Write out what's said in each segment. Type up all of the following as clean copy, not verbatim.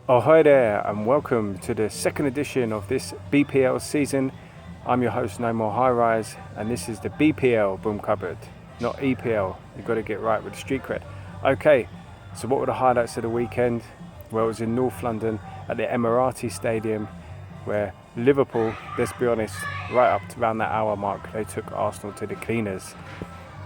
Oh, hi there, and welcome to the second edition of this BPL season. I'm your host, No More High Rise, and this is the BPL Boom Cupboard, not EPL. You've got to get right with the street cred. Okay, so what were the highlights of the weekend? Well, it was in North London at the Emirati Stadium, where Liverpool, let's be honest, right up to around that hour mark, they took Arsenal to the cleaners.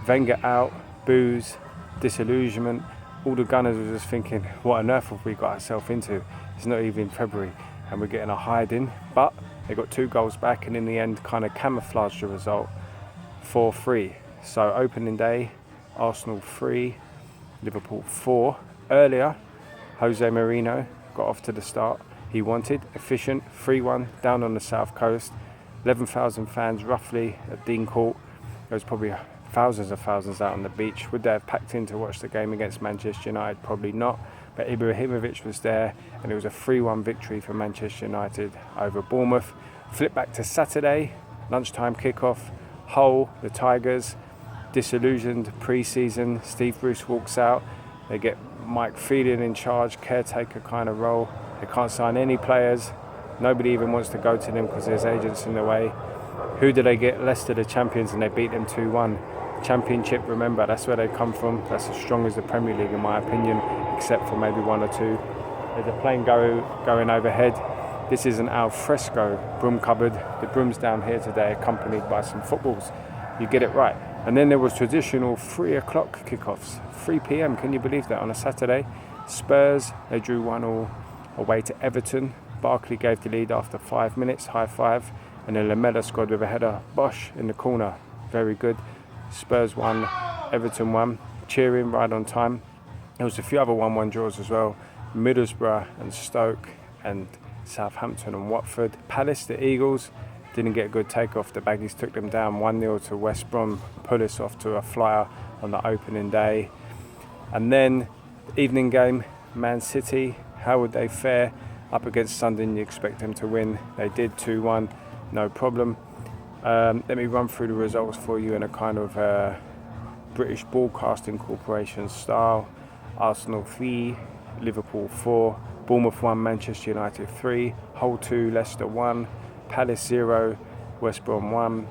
Wenger out, boos, disillusionment. All the Gunners were just thinking, what on earth have we got ourselves into? It's not even February and we're getting a hiding. But they got 2 goals back and in the end kind of camouflaged the result 4-3. So opening day, Arsenal 3, Liverpool 4. Earlier, Jose Mourinho got off to the start he wanted, efficient, 3-1 down on the south coast. 11,000 fans roughly at Dean Court. There was probably thousands out on the beach. Would they have packed in to watch the game against Manchester United? Probably not. But Ibrahimovic was there and it was a 3-1 victory for Manchester United over Bournemouth. Flip back to Saturday, lunchtime kickoff. Hull, the Tigers, disillusioned pre-season. Steve Bruce walks out. They get Mike Phelan in charge, caretaker kind of role. They can't sign any players. Nobody even wants to go to them because there's agents in the way. Who do they get? Leicester, the champions, and they beat them 2-1. Championship, remember, that's where they come from. That's as strong as the Premier League, in my opinion, except for maybe 1 or 2. There's a plane going overhead. This is an al fresco broom cupboard. The broom's down here today, accompanied by some footballs. You get it right. And then there was traditional 3 o'clock kickoffs. 3 p.m, can you believe that, on a Saturday? Spurs, they drew 1-1 away to Everton. Barkley gave the lead after 5 minutes, high five. And then Lamela scored with a header. Bosch in the corner, very good. Spurs won, Everton won. Cheering right on time. There was a few other 1-1 draws as well. Middlesbrough and Stoke and Southampton and Watford. Palace, the Eagles, didn't get a good takeoff. The Baggies took them down 1-0 to West Brom. Pullis off to a flyer on the opening day. And then the evening game, Man City, how would they fare? Up against Sunderland, you expect them to win. They did 2-1. No problem. Let me run through the results for you in a kind of British Broadcasting Corporation style. Arsenal 3, Liverpool 4, Bournemouth 1, Manchester United 3, Hull 2, Leicester 1, Palace 0, West Brom 1,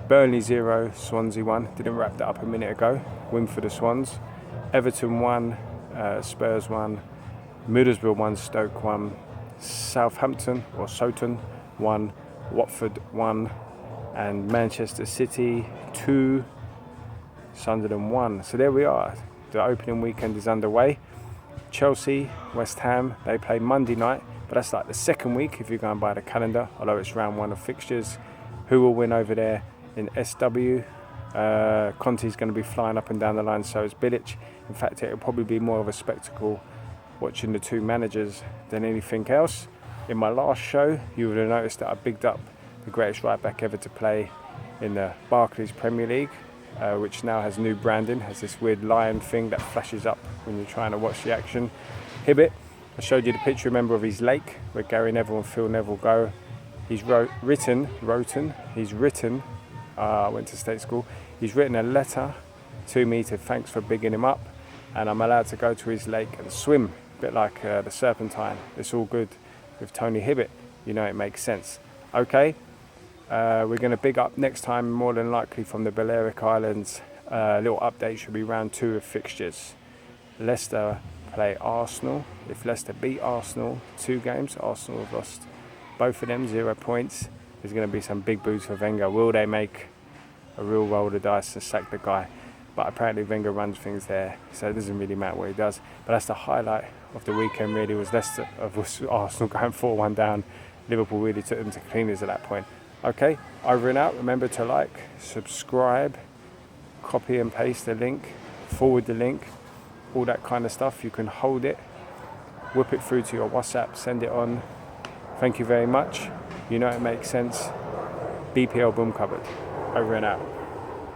Burnley 0, Swansea 1. Didn't wrap that up a minute ago. Win for the Swans. Everton 1, Spurs 1, Middlesbrough 1, Stoke 1, Southampton or Soton 1, Watford 1, and Manchester City 2, Sunderland 1. So there we are. The opening weekend is underway. Chelsea, West Ham, they play Monday night, but that's like the second week if you're going by the calendar, although it's round 1 of fixtures. Who will win over there in SW? Conte's going to be flying up and down the line, so is Bilic. In fact, it'll probably be more of a spectacle watching the 2 managers than anything else. In my last show, you would have noticed that I bigged up the greatest right back ever to play in the Barclays Premier League, which now has new branding, has this weird lion thing that flashes up when you're trying to watch the action. Hibbett, I showed you the picture, remember, of his lake where Gary Neville and Phil Neville go. He's written, I went to state school, he's written a letter to me to thanks for bigging him up, and I'm allowed to go to his lake and swim, a bit like the Serpentine. It's all good with Tony Hibbett, you know, it makes sense. Okay, we're going to big up next time, more than likely from the Balearic Islands. Little update should be round 2 of fixtures. Leicester play Arsenal. If Leicester beat Arsenal 2 games, Arsenal have lost both of them, 0 points. There's going to be some big boos for Wenger. Will they make a real roll of the dice and sack the guy? But apparently Wenger runs things there, so it doesn't really matter what he does. But that's the highlight of the weekend, really, was Arsenal going 4-1 down. Liverpool really took them to cleaners at that point. Okay, over and out. Remember to like, subscribe, copy and paste the link, forward the link, all that kind of stuff. You can hold it, whip it through to your WhatsApp, send it on. Thank you very much. You know it makes sense. BPL Boom Cupboard. Over and out.